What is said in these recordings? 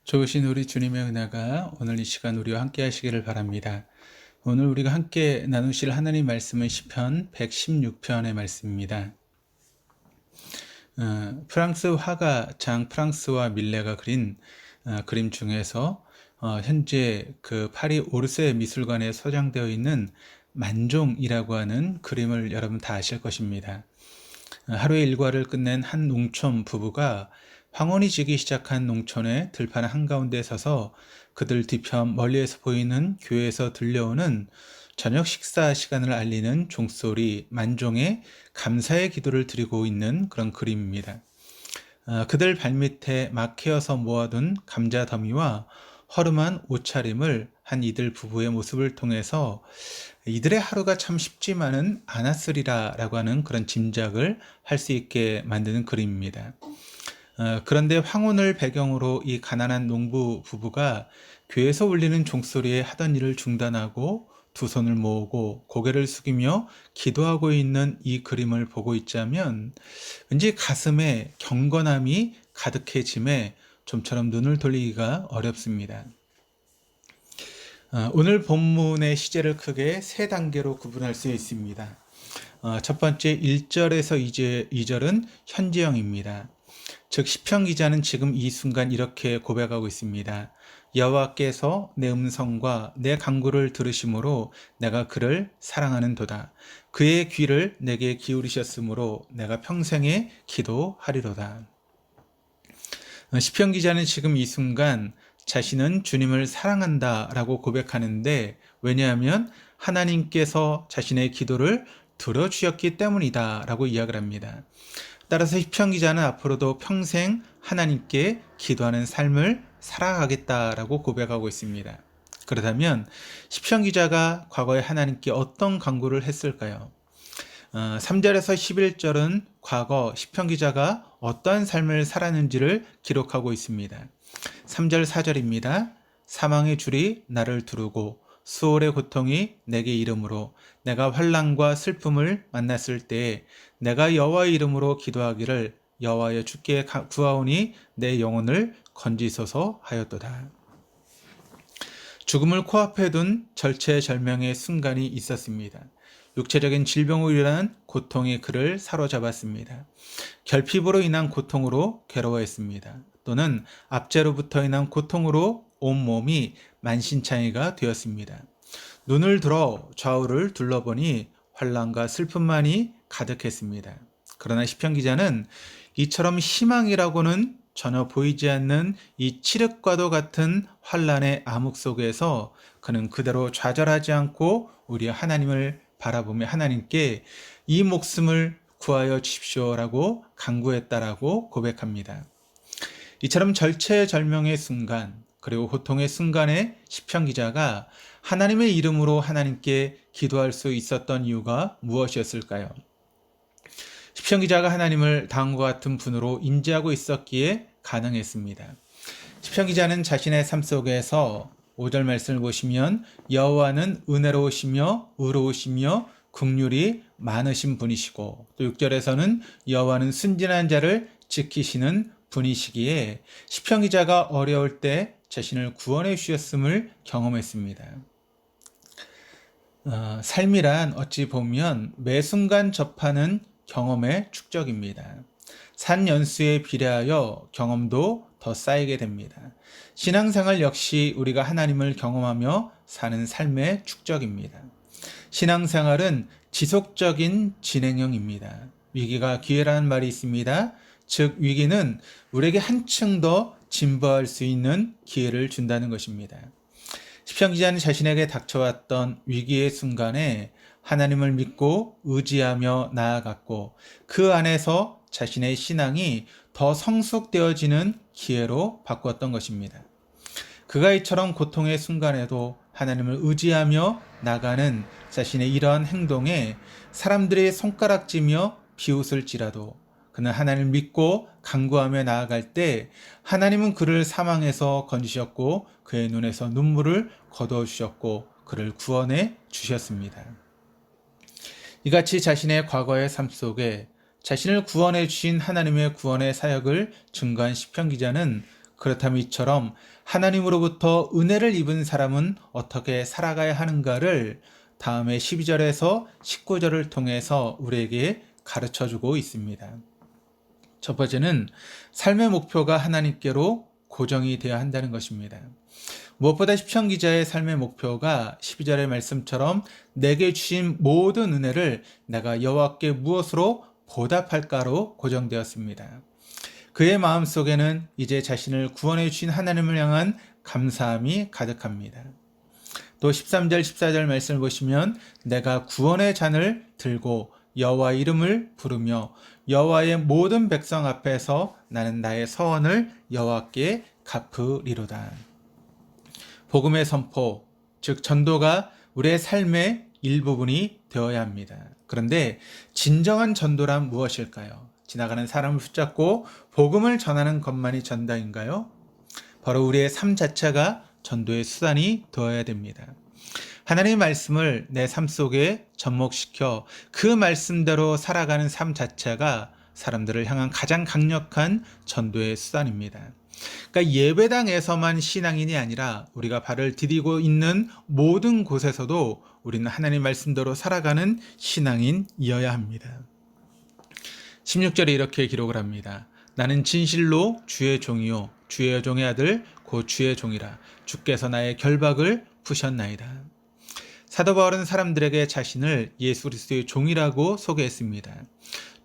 좋으신 우리 주님의 은혜가 오늘 이 시간 우리와 함께 하시기를 바랍니다. 오늘 우리가 함께 나누실 하나님 말씀은 시편 116편의 말씀입니다. 프랑스 화가 장 프랑스와 밀레가 그린 그림 중에서 현재 그 파리 오르세 미술관에 소장되어 있는 만종이라고 하는 그림을 여러분 다 아실 것입니다. 하루의 일과를 끝낸 한 농촌 부부가 황혼이 지기 시작한 농촌의 들판 한가운데 서서 그들 뒤편 멀리에서 보이는 교회에서 들려오는 저녁 식사 시간을 알리는 종소리 만종의 감사의 기도를 드리고 있는 그런 그림입니다. 그들 발밑에 막 캐어서 모아둔 감자 더미와 허름한 옷차림을 한 이들 부부의 모습을 통해서 이들의 하루가 참 쉽지만은 않았으리라 라고 하는 그런 짐작을 할 수 있게 만드는 그림입니다. 그런데 황혼을 배경으로 이 가난한 농부 부부가 교회에서 울리는 종소리에 하던 일을 중단하고 두 손을 모으고 고개를 숙이며 기도하고 있는 이 그림을 보고 있자면 왠지 가슴에 경건함이 가득해짐에 좀처럼 눈을 돌리기가 어렵습니다. 오늘 본문의 시제를 크게 세 단계로 구분할 수 있습니다. 첫 번째 1절에서 2절은 현재형입니다. 즉 시편 기자는 지금 이 순간 이렇게 고백하고 있습니다. 여호와께서 내 음성과 내 간구를 들으심으로 내가 그를 사랑하는도다. 그의 귀를 내게 기울이셨으므로 내가 평생에 기도하리로다. 시편 기자는 지금 이 순간 자신은 주님을 사랑한다라고 고백하는데 왜냐하면 하나님께서 자신의 기도를 들어주셨기 때문이다라고 이야기를 합니다. 따라서 시편 기자는 앞으로도 평생 하나님께 기도하는 삶을 살아가겠다라고 고백하고 있습니다. 그렇다면 시편 기자가 과거에 하나님께 어떤 간구를 했을까요? 3절에서 11절은 과거 시편 기자가 어떠한 삶을 살았는지를 기록하고 있습니다. 3절 4절입니다. 사망의 줄이 나를 두르고 수월의 고통이 내게 이름으로 내가 환난과 슬픔을 만났을 때에 내가 여호와의 이름으로 기도하기를 여호와여 주께 구하오니 내 영혼을 건지소서 하였도다. 죽음을 코앞에 둔 절체절명의 순간이 있었습니다. 육체적인 질병으로 인한 고통이 그를 사로잡았습니다. 결핍으로 인한 고통으로 괴로워했습니다. 또는 압제로부터 인한 고통으로 온몸이 만신창이가 되었습니다. 눈을 들어 좌우를 둘러보니 환난과 슬픔만이 가득했습니다. 그러나 시편 기자는 이처럼 희망이라고는 전혀 보이지 않는 이 칠흑과도 같은 환난의 암흑 속에서 그는 그대로 좌절하지 않고 우리 하나님을 바라보며 하나님께 이 목숨을 구하여 주십시오라고 간구했다라고 고백합니다. 이처럼 절체절명의 순간 그리고 고통의 순간에 시편 기자가 하나님의 이름으로 하나님께 기도할 수 있었던 이유가 무엇이었을까요? 시편 기자가 하나님을 다음과 같은 분으로 인지하고 있었기에 가능했습니다. 시편 기자는 자신의 삶 속에서 5절 말씀을 보시면 여호와는 은혜로우시며 의로우시며 긍휼이 많으신 분이시고 또 6절에서는 여호와는 순진한 자를 지키시는 분이시기에 시편 기자가 어려울 때 자신을 구원해 주셨음을 경험했습니다. 삶이란 어찌 보면 매 순간 접하는 경험의 축적입니다. 산 연수에 비례하여 경험도 더 쌓이게 됩니다. 신앙생활 역시 우리가 하나님을 경험하며 사는 삶의 축적입니다. 신앙생활은 지속적인 진행형입니다. 위기가 기회라는 말이 있습니다. 즉 위기는 우리에게 한층 더 진보할 수 있는 기회를 준다는 것입니다. 시편 기자는 자신에게 닥쳐왔던 위기의 순간에 하나님을 믿고 의지하며 나아갔고 그 안에서 자신의 신앙이 더 성숙되어지는 기회로 바꾸었던 것입니다. 그가 이처럼 고통의 순간에도 하나님을 의지하며 나가는 자신의 이러한 행동에 사람들이 손가락질며 비웃을지라도 그는 하나님을 믿고 간구하며 나아갈 때 하나님은 그를 사망에서 건지셨고 그의 눈에서 눈물을 거두어 주셨고 그를 구원해 주셨습니다. 이같이 자신의 과거의 삶 속에 자신을 구원해 주신 하나님의 구원의 사역을 증거한 시편 기자는 그렇다면 이처럼 하나님으로부터 은혜를 입은 사람은 어떻게 살아가야 하는가를 다음에 12절에서 19절을 통해서 우리에게 가르쳐주고 있습니다. 첫 번째는 삶의 목표가 하나님께로 고정이 되어야 한다는 것입니다. 무엇보다 시편 기자의 삶의 목표가 12절의 말씀처럼 내게 주신 모든 은혜를 내가 여호와께 무엇으로 보답할까로 고정되었습니다. 그의 마음속에는 이제 자신을 구원해 주신 하나님을 향한 감사함이 가득합니다. 또 13절 14절 말씀을 보시면 내가 구원의 잔을 들고 여호와 이름을 부르며 여호와의 모든 백성 앞에서 나는 나의 서원을 여호와께 갚으리로다. 복음의 선포, 즉 전도가 우리의 삶의 일부분이 되어야 합니다. 그런데 진정한 전도란 무엇일까요? 지나가는 사람을 붙잡고 복음을 전하는 것만이 전도인가요? 바로 우리의 삶 자체가 전도의 수단이 되어야 됩니다. 하나님의 말씀을 내 삶 속에 접목시켜 그 말씀대로 살아가는 삶 자체가 사람들을 향한 가장 강력한 전도의 수단입니다. 그러니까 예배당에서만 신앙인이 아니라 우리가 발을 디디고 있는 모든 곳에서도 우리는 하나님 말씀대로 살아가는 신앙인이어야 합니다. 16절에 이렇게 기록을 합니다. 나는 진실로 주의 종이요 주의 종의 아들 곧 주의 종이라 주께서 나의 결박을 푸셨나이다. 사도 바울은 사람들에게 자신을 예수 그리스도의 종이라고 소개했습니다.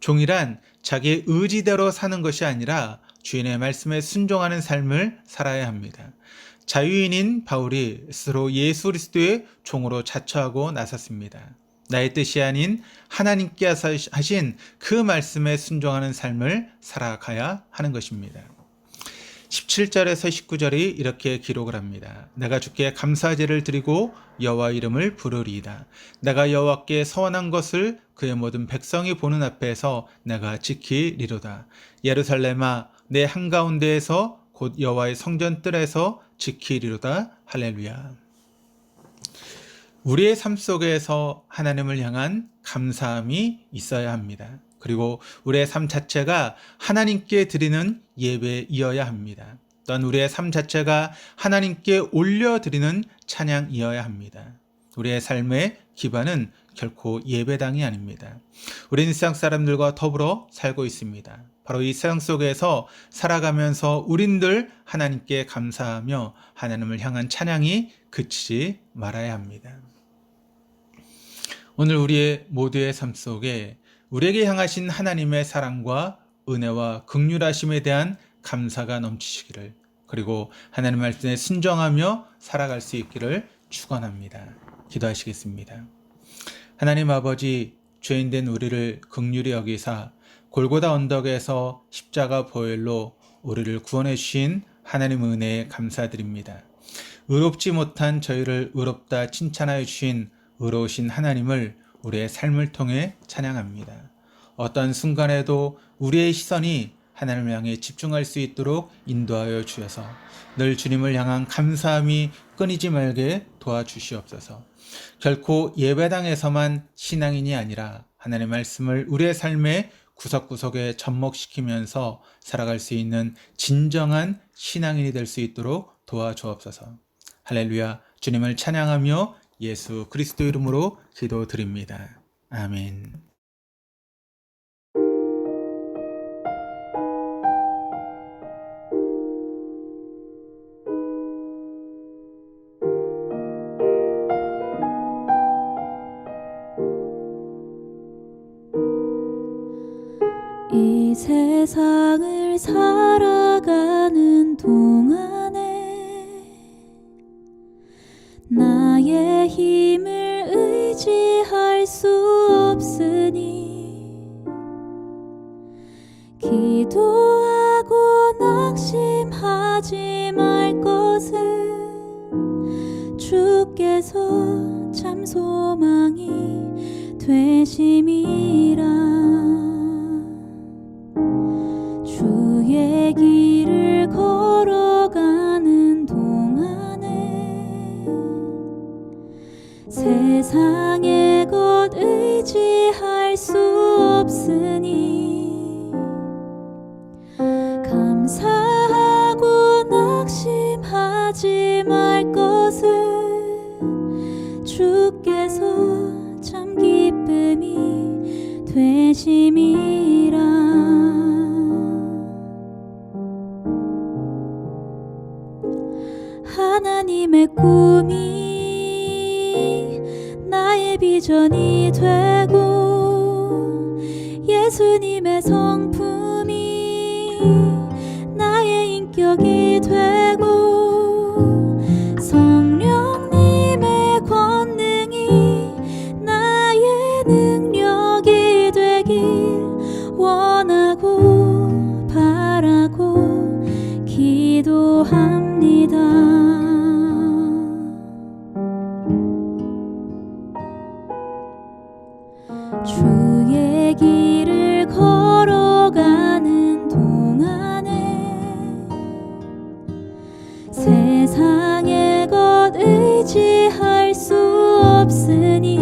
종이란 자기의 의지대로 사는 것이 아니라 주인의 말씀에 순종하는 삶을 살아야 합니다. 자유인인 바울이 스스로 예수 그리스도의 종으로 자처하고 나섰습니다. 나의 뜻이 아닌 하나님께 하신 그 말씀에 순종하는 삶을 살아가야 하는 것입니다. 17절에서 19절이 이렇게 기록을 합니다. 내가 주께 감사제를 드리고 여호와 이름을 부르리이다. 내가 여호와께 서원한 것을 그의 모든 백성이 보는 앞에서 내가 지키리로다. 예루살렘아 내 한가운데에서 곧 여호와의 성전 뜰에서 지키리로다. 할렐루야. 우리의 삶 속에서 하나님을 향한 감사함이 있어야 합니다. 그리고 우리의 삶 자체가 하나님께 드리는 예배이어야 합니다. 또한 우리의 삶 자체가 하나님께 올려드리는 찬양이어야 합니다. 우리의 삶의 기반은 결코 예배당이 아닙니다. 우리는 세상 사람들과 더불어 살고 있습니다. 바로 이 세상 속에서 살아가면서 우린들 하나님께 감사하며 하나님을 향한 찬양이 그치지 말아야 합니다. 오늘 우리의 모두의 삶 속에 우리에게 향하신 하나님의 사랑과 은혜와 긍휼하심에 대한 감사가 넘치시기를, 그리고 하나님 말씀에 순종하며 살아갈 수 있기를 축원합니다. 기도하시겠습니다. 하나님 아버지, 죄인된 우리를 긍휼히 여기사 골고다 언덕에서 십자가 보혈로 우리를 구원해 주신 하나님 은혜에 감사드립니다. 의롭지 못한 저희를 의롭다 칭찬하여 주신 의로우신 하나님을 우리의 삶을 통해 찬양합니다. 어떤 순간에도 우리의 시선이 하나님을 향해 집중할 수 있도록 인도하여 주셔서 늘 주님을 향한 감사함이 끊이지 말게 도와주시옵소서. 결코 예배당에서만 신앙인이 아니라 하나님의 말씀을 우리의 삶의 구석구석에 접목시키면서 살아갈 수 있는 진정한 신앙인이 될 수 있도록 도와주옵소서. 할렐루야. 주님을 찬양하며 예수 그리스도 이름으로 기도드립니다. 아멘. 이 세상을 살아가는 동안에 나의 힘을 의지할 수 없으니 기도하고 낙심하지 말 것을 주께서 참 소망이 되심이라. 주의 길을 걸어가는 동안에 세상의 것 의지할 수 없으니 감사하고 되심이라. 하나님의 꿈이 나의 비전이 되고 예수님의 성품이 나의 인격이 되고 성령님의 권능이 나의 능력이 되길 원하고 바라고 기도합니다. 주의 길을 걸어가는 동안에 세상의 것 의지할 수 없으니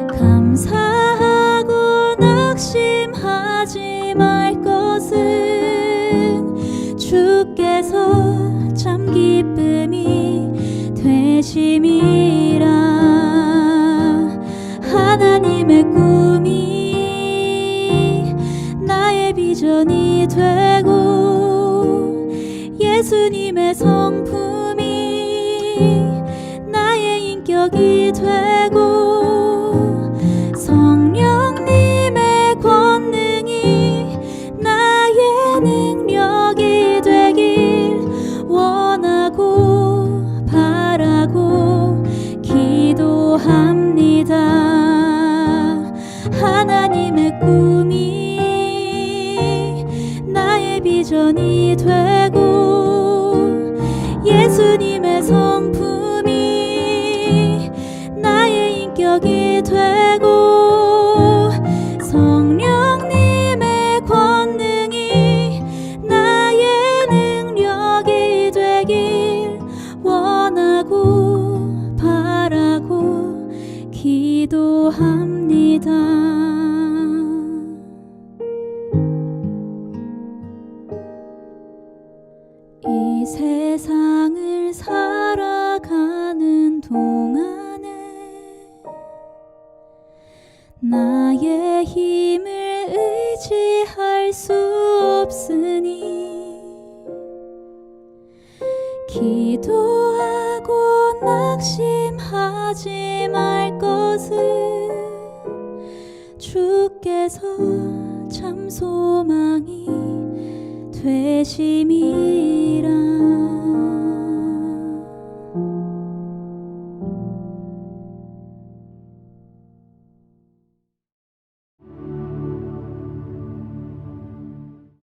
감사하고 낙심하지 말 것은 주께서 참 기쁨이 되심이라. 하나님의 꿈이 나의 비전이 되고 예수님의 성품이 나의 인격이 되고 성령님의 권능이 나의 능력이 되길 원하고 바라고 기도합니다. 하나님의 꿈이 나의 비전이 되고 예수님의 성품이 나의 인격이 되고 성령님의 권능이 나의 능력이 되길 원하고 바라고 기도합니다. 이 세상을 살아가는 동안에 나의 힘을 의지할 수 없으니 기도하고 낙심하지 말 것은 주께서 참 소망이 되심이라.